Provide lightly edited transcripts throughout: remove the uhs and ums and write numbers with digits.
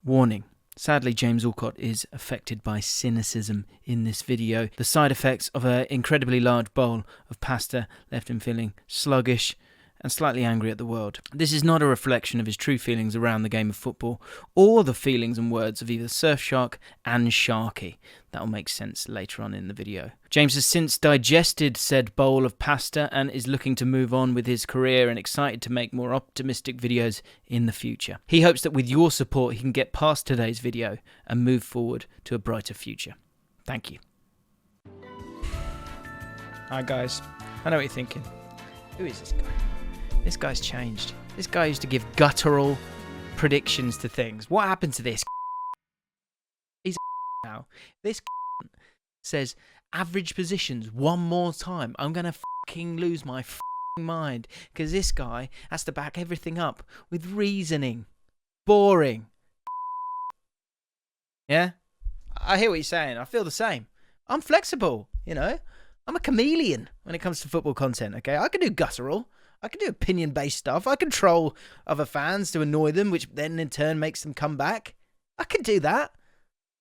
Warning. Sadly, James Allcott is affected by cynicism in this video. The side effects of an incredibly large bowl of pasta left him feeling sluggish and slightly angry at the world. This is not a reflection of his true feelings around the game of football, or the feelings and words of either Surfshark and Sharky. That will make sense later on in the video. James has since digested said bowl of pasta and is looking to move on with his career and excited to make more optimistic videos in the future. He hopes that with your support he can get past today's video and move forward to a brighter future. Thank you. Hi guys, I know what you're thinking. Who is this guy? This guy's changed. This guy used to give guttural predictions to things. What happened to this? He's now. This says average positions one more time. I'm going to fucking lose my fucking mind. Because this guy has to back everything up with reasoning. Boring. Yeah? I hear what you're saying. I feel the same. I'm flexible, you know. I'm a chameleon when it comes to football content, okay? I can do guttural. I can do opinion-based stuff. I can troll other fans to annoy them, which then in turn makes them come back. I can do that.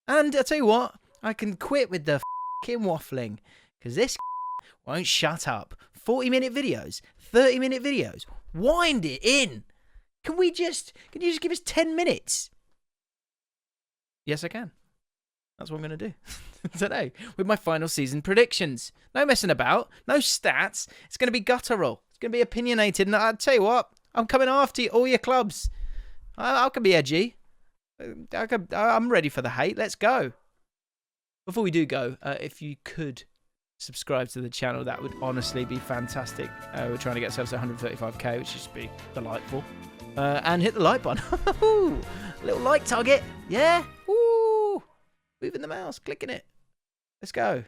And I'll tell you what, I can quit with the fucking waffling. Because this won't shut up. 40-minute videos, 30-minute videos. Wind it in. Can you just give us 10 minutes? Yes, I can. That's what I'm going to do today with my final season predictions. No messing about. No stats. It's going to be guttural. It's going to be opinionated. And I'll tell you what, I'm coming after you, all your clubs. I can be edgy. I'm ready for the hate. Let's go. Before we do go, if you could subscribe to the channel, that would honestly be fantastic. We're trying to get ourselves to 135k, which should be delightful. And hit the like button. Little like target. Yeah. Woo. Moving the mouse, clicking it. Let's go.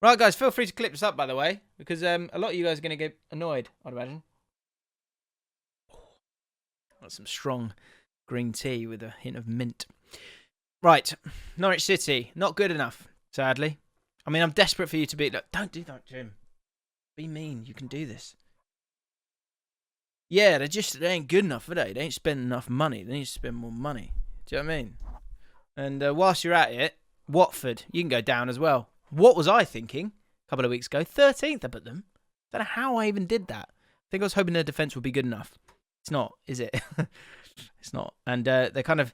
Right, guys, feel free to clip this up, by the way, because a lot of you guys are going to get annoyed, I'd imagine. Got some strong green tea with a hint of mint. Right, Norwich City, not good enough, sadly. I mean, I'm desperate for you to be... Look, don't do that, Jim. Be mean, you can do this. Yeah, they ain't good enough, are they? They ain't spending enough money. They need to spend more money. Do you know what I mean? And whilst you're at it, Watford, you can go down as well. What was I thinking a couple of weeks ago? 13th I put them. Don't know how I even did that. I think I was hoping their defence would be good enough. It's not, is it? It's not. And they're kind of,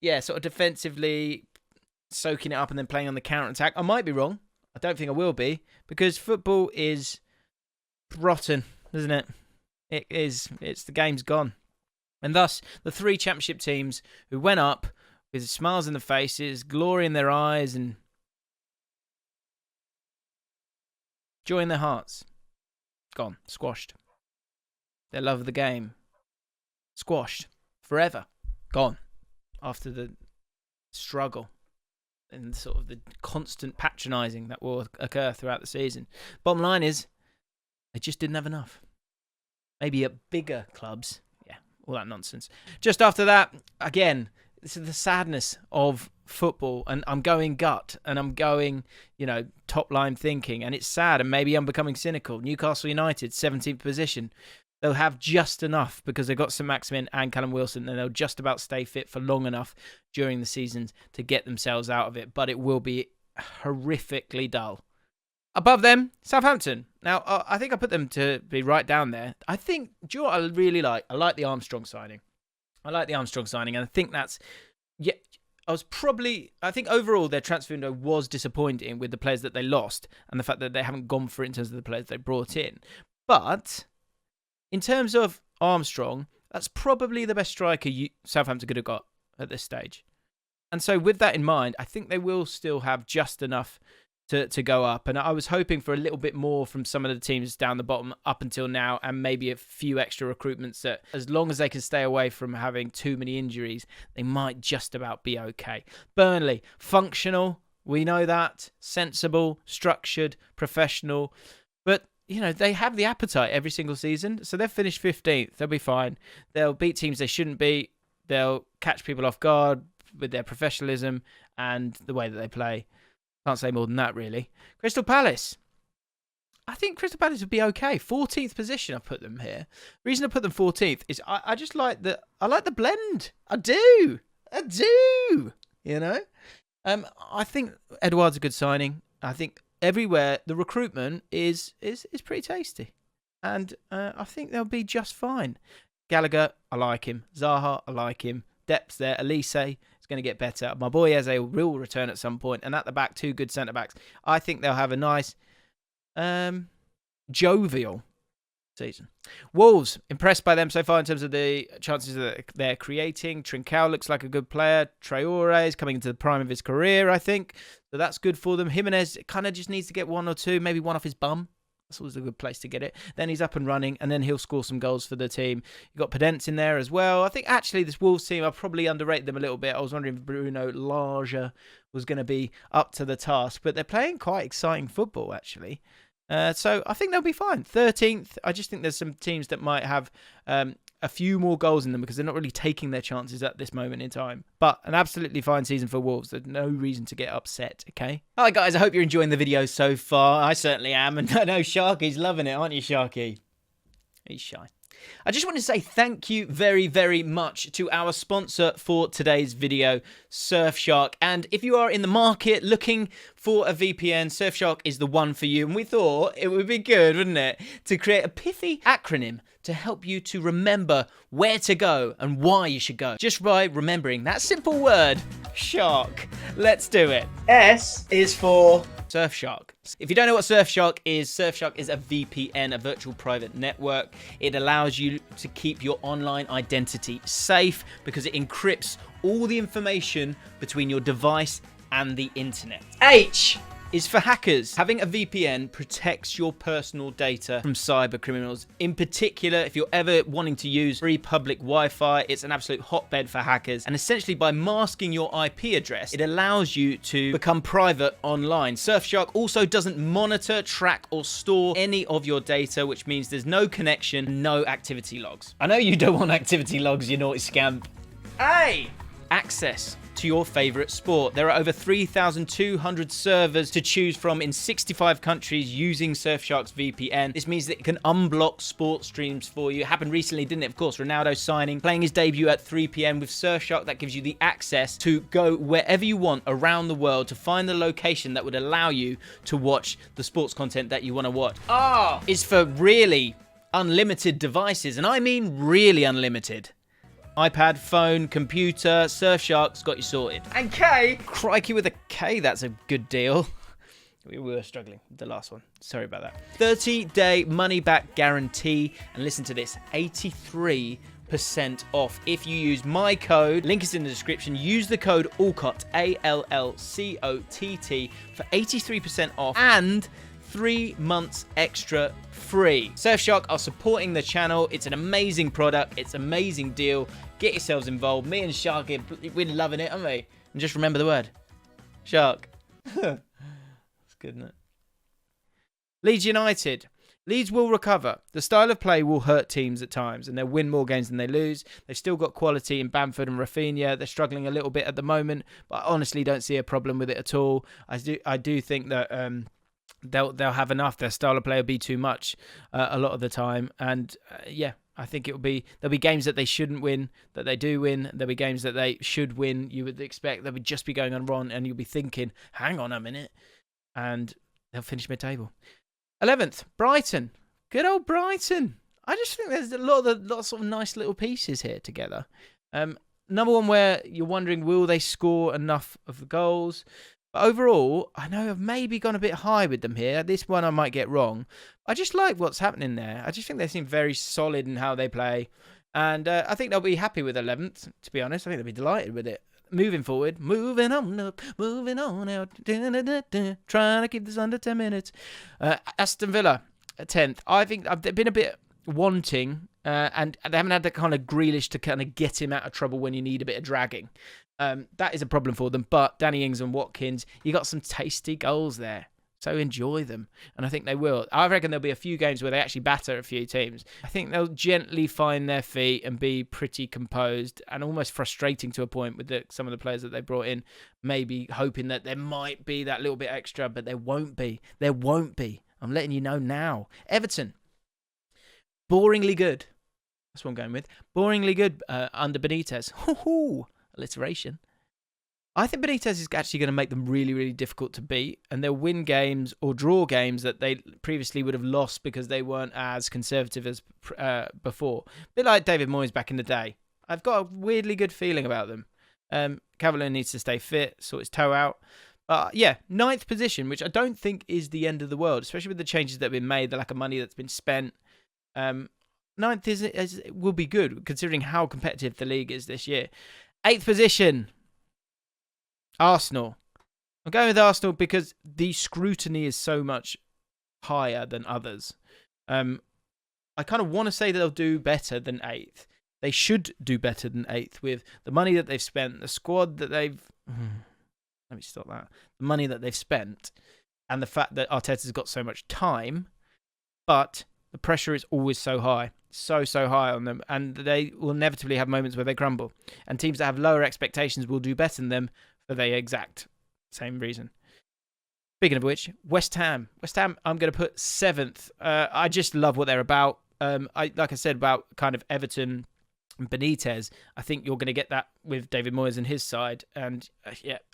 sort of defensively soaking it up and then playing on the counter-attack. I might be wrong. I don't think I will be. Because football is rotten, isn't it? It is. The game's gone. And thus, the three championship teams who went up with smiles in their faces, glory in their eyes, and joy in their hearts, gone, squashed. Their love of the game, squashed, forever, gone, after the struggle and sort of the constant patronising that will occur throughout the season. Bottom line is, they just didn't have enough. Maybe at bigger clubs, all that nonsense. Just after that, again, this is the sadness of football, and I'm going gut, and I'm going, top line thinking, and it's sad, and maybe I'm becoming cynical. Newcastle United, 17th position. They'll have just enough because they've got Saint-Maximin and Callum Wilson, and they'll just about stay fit for long enough during the seasons to get themselves out of it, but it will be horrifically dull. Above them, Southampton. Now, I think I put them to be right down there. I think, do you know what I really like? I like the Armstrong signing. And I think that's... I think overall their transfer window was disappointing with the players that they lost and the fact that they haven't gone for it in terms of the players they brought in. But in terms of Armstrong, that's probably the best striker Southampton could have got at this stage. And so with that in mind, I think they will still have just enough to go up. And I was hoping for a little bit more from some of the teams down the bottom up until now, and maybe a few extra recruitments that, as long as they can stay away from having too many injuries, they might just about be okay. Burnley, functional, we know that, sensible, structured, professional, but they have the appetite every single season, so they've finished 15th. They'll be fine. They'll beat teams they shouldn't beat. They'll catch people off guard with their professionalism and the way that they play. Can't say more than that, really. Crystal Palace. I think Crystal Palace would be okay. 14th position, I put them here. The reason I put them 14th is I just like the blend. I do. You know? I think Edouard's a good signing. I think everywhere the recruitment is pretty tasty. And I think they'll be just fine. Gallagher, I like him. Zaha, I like him. Depth's there. Elise is going to get better. My boy Eze will return at some point. And at the back, 2 good centre-backs. I think they'll have a nice, jovial season. Wolves, impressed by them so far in terms of the chances that they're creating. Trincao looks like a good player. Traore is coming into the prime of his career, I think. So that's good for them. Jimenez kind of just needs to get 1 or 2, maybe 1 off his bum. That's always a good place to get it. Then he's up and running, and then he'll score some goals for the team. You've got Podence in there as well. I think actually this Wolves team, I probably underrated them a little bit. I was wondering if Bruno Lage was going to be up to the task, but they're playing quite exciting football, actually. So I think they'll be fine. 13th, I just think there's some teams that might have a few more goals in them because they're not really taking their chances at this moment in time. But an absolutely fine season for Wolves. There's no reason to get upset, okay? Hi guys, I hope you're enjoying the video so far. I certainly am. And I know Sharky's loving it, aren't you, Sharky? He's shy. I just want to say thank you very, very much to our sponsor for today's video, Surfshark. And if you are in the market looking for a VPN, Surfshark is the one for you. And we thought it would be good, wouldn't it, to create a pithy acronym to help you to remember where to go and why you should go. Just by remembering that simple word, shark. Let's do it. S is for Surfshark. If you don't know what Surfshark is a VPN, a virtual private network. It allows you to keep your online identity safe because it encrypts all the information between your device and the internet. H is for hackers. Having a VPN protects your personal data from cyber criminals. In particular, if you're ever wanting to use free public Wi-Fi, it's an absolute hotbed for hackers. And essentially by masking your IP address, it allows you to become private online. Surfshark also doesn't monitor, track, or store any of your data, which means there's no connection, no activity logs. I know you don't want activity logs, you naughty scamp. A, access to your favorite sport. There are over 3,200 servers to choose from in 65 countries using Surfshark's VPN. This means that it can unblock sports streams for you. It happened recently, didn't it? Of course, Ronaldo signing, playing his debut at 3 p.m. with Surfshark. That gives you the access to go wherever you want around the world to find the location that would allow you to watch the sports content that you want to watch. R is for really unlimited devices, and I mean really unlimited. iPad, phone, computer, Surfshark's got you sorted. And K, crikey with a K, that's a good deal. We were struggling with the last one. Sorry about that. 30-day money-back guarantee. And listen to this, 83% off if you use my code. Link is in the description. Use the code Allcott, ALLCOTT, for 83% off and 3 months extra free. Surfshark are supporting the channel. It's an amazing product. It's an amazing deal. Get yourselves involved. Me and Shark, we're loving it, aren't we? And just remember the word. Shark. That's good, isn't it? Leeds United. Leeds will recover. The style of play will hurt teams at times, and they'll win more games than they lose. They've still got quality in Bamford and Rafinha. They're struggling a little bit at the moment, but I honestly don't see a problem with it at all. I do think that they'll have enough. Their style of play will be too much a lot of the time, and yeah, I think there'll be games that they shouldn't win that they do win. There'll be games that they should win. You would expect they would just be going on wrong, and you'll be thinking, "Hang on a minute," and they'll finish mid-table. 11th, Brighton. Good old Brighton. I just think there's a lot of sort of nice little pieces here together. Number one, where you're wondering, will they score enough of the goals? But overall, I know I've maybe gone a bit high with them here. This one I might get wrong. I just like what's happening there. I just think they seem very solid in how they play. And I think they'll be happy with 11th, to be honest. I think they'll be delighted with it. Moving forward, moving on up, moving on out, trying to keep this under 10 minutes. Aston Villa, 10th. I think they've been a bit wanting, and they haven't had that kind of Grealish to kind of get him out of trouble when you need a bit of dragging. That is a problem for them. But Danny Ings and Watkins, you got some tasty goals there. So enjoy them. And I think they will. I reckon there'll be a few games where they actually batter a few teams. I think they'll gently find their feet and be pretty composed and almost frustrating to a point with some of the players that they brought in. Maybe hoping that there might be that little bit extra, but there won't be. There won't be. I'm letting you know now. Everton, boringly good. That's what I'm going with. Boringly good under Benitez. Alliteration. I think Benitez is actually going to make them really, really difficult to beat, and they'll win games or draw games that they previously would have lost because they weren't as conservative as before. A bit like David Moyes back in the day. I've got a weirdly good feeling about them. Cavalier needs to stay fit, sort his toe out. Yeah, 9th position, which I don't think is the end of the world, especially with the changes that have been made, the lack of money that's been spent. 9th will be good, considering how competitive the league is this year. 8th position, Arsenal. I'm going with Arsenal because the scrutiny is so much higher than others. I kind of want to say that they'll do better than 8th. They should do better than 8th with the money that they've spent, the squad that they've... Let me stop that. The money that they've spent and the fact that Arteta's got so much time, but the pressure is always so high. So high on them, and they will inevitably have moments where they crumble. And teams that have lower expectations will do better than them for the exact same reason. Speaking of which, West Ham. I'm going to put 7th. I just love what they're about. Like I said about kind of Everton and Benitez, I think you're going to get that with David Moyes and his side. And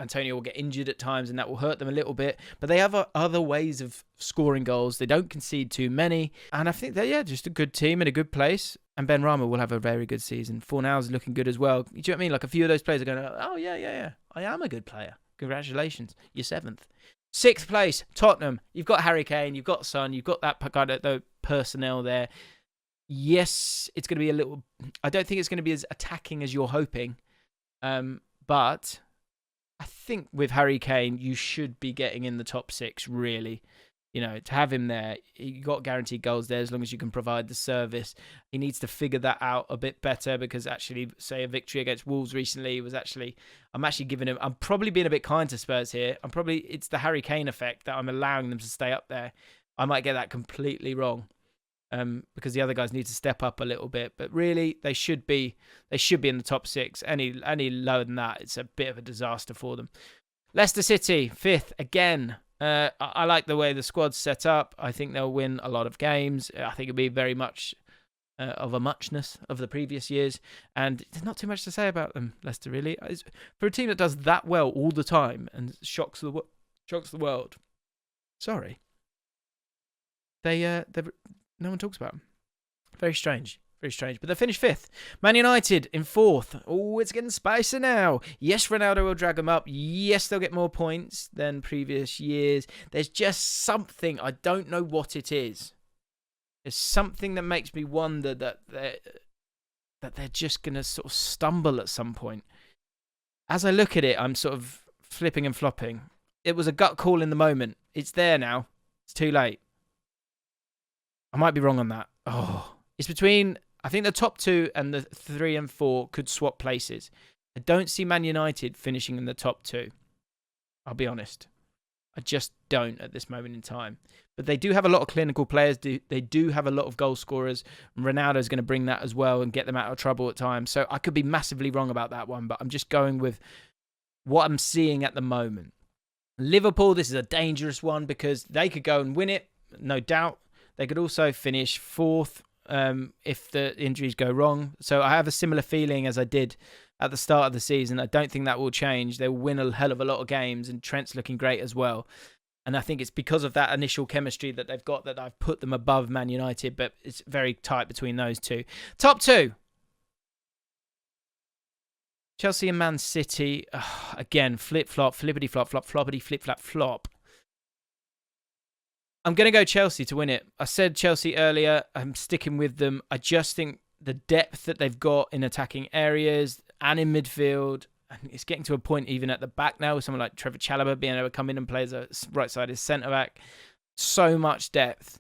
Antonio will get injured at times and that will hurt them a little bit. But they have other ways of scoring goals. They don't concede too many. And I think they're just a good team in a good place. And Ben Rama will have a very good season. Fornals is looking good as well. Do you know what I mean? Like a few of those players are going, oh, yeah. I am a good player. Congratulations. You're 7th. 6th place, Tottenham. You've got Harry Kane. You've got Son. You've got that kind of the personnel there. Yes, it's going to be a little... I don't think it's going to be as attacking as you're hoping. But I think with Harry Kane, you should be getting in the top 6, really. You know, to have him there, you got guaranteed goals there as long as you can provide the service. He needs to figure that out a bit better because actually, say, a victory against Wolves recently was actually... I'm actually giving him... I'm probably being a bit kind to Spurs here. It's the Harry Kane effect that I'm allowing them to stay up there. I might get that completely wrong. Because the other guys need to step up a little bit, but really they should be in the top 6. Any lower than that, it's a bit of a disaster for them. Leicester City 5th again. I like the way the squad's set up. I think they'll win a lot of games. I think it'll be very much of a muchness of the previous years, and there's not too much to say about them. Leicester really, for a team that does that well all the time and shocks the world. Sorry, they no one talks about them. Very strange. But they finished 5th. Man United in 4th. Oh, it's getting spicy now. Yes, Ronaldo will drag them up. Yes, they'll get more points than previous years. There's just something. I don't know what it is. There's something that makes me wonder that they're just going to sort of stumble at some point. As I look at it, I'm sort of flipping and flopping. It was a gut call in the moment. It's there now. It's too late. I might be wrong on that. It's between, I think the top 2 and the 3 and 4 could swap places. I don't see Man United finishing in the top 2. I'll be honest. I just don't at this moment in time. But they do have a lot of clinical players. They do have a lot of goal scorers. Ronaldo's going to bring that as well and get them out of trouble at times. So I could be massively wrong about that one, but I'm just going with what I'm seeing at the moment. Liverpool, this is a dangerous one because they could go and win it, no doubt. They could also finish 4th if the injuries go wrong. So I have a similar feeling as I did at the start of the season. I don't think that will change. They'll win a hell of a lot of games, and Trent's looking great as well. And I think it's because of that initial chemistry that they've got that I've put them above Man United, but it's very tight between those two. Top 2. Chelsea and Man City. Again, flip-flop, flippity-flop-flop, floppity-flip-flap-flop. I'm going to go Chelsea to win it. I said Chelsea earlier. I'm sticking with them. I just think the depth that they've got in attacking areas and in midfield, and it's getting to a point even at the back now with someone like Trevor Chalobah being able to come in and play as a right side as centre-back. So much depth.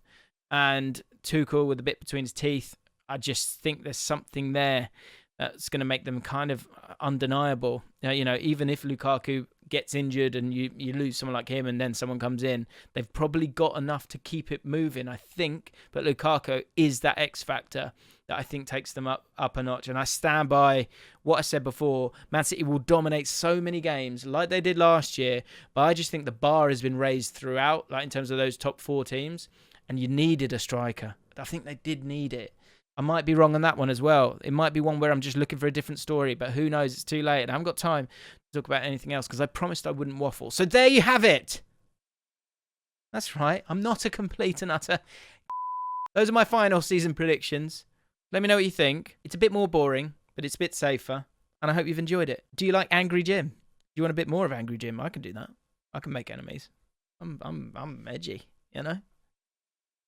And Tuchel with a bit between his teeth. I just think there's something there that's going to make them kind of undeniable. Even if Lukaku gets injured and you lose someone like him and then someone comes in, they've probably got enough to keep it moving, I think. But Lukaku is that X factor that I think takes them up a notch. And I stand by what I said before. Man City will dominate so many games like they did last year. But I just think the bar has been raised throughout, like in terms of those top 4 teams. And you needed a striker. I think they did need it. I might be wrong on that one as well. It might be one where I'm just looking for a different story, but who knows? It's too late. And I haven't got time to talk about anything else because I promised I wouldn't waffle. So there you have it. That's right. I'm not a complete and utter. Those are my final season predictions. Let me know what you think. It's a bit more boring, but it's a bit safer. And I hope you've enjoyed it. Do you like Angry Jim? Do you want a bit more of Angry Jim? I can do that. I can make enemies. I'm edgy, you know?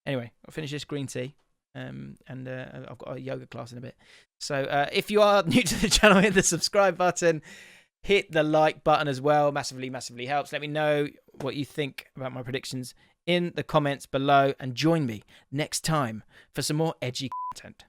Anyway, I'll finish this green tea. And I've got a yoga class in a bit. So if you are new to the channel, hit the subscribe button. Hit the like button as well. Massively, massively helps. Let me know what you think about my predictions in the comments below. And join me next time for some more edgy content.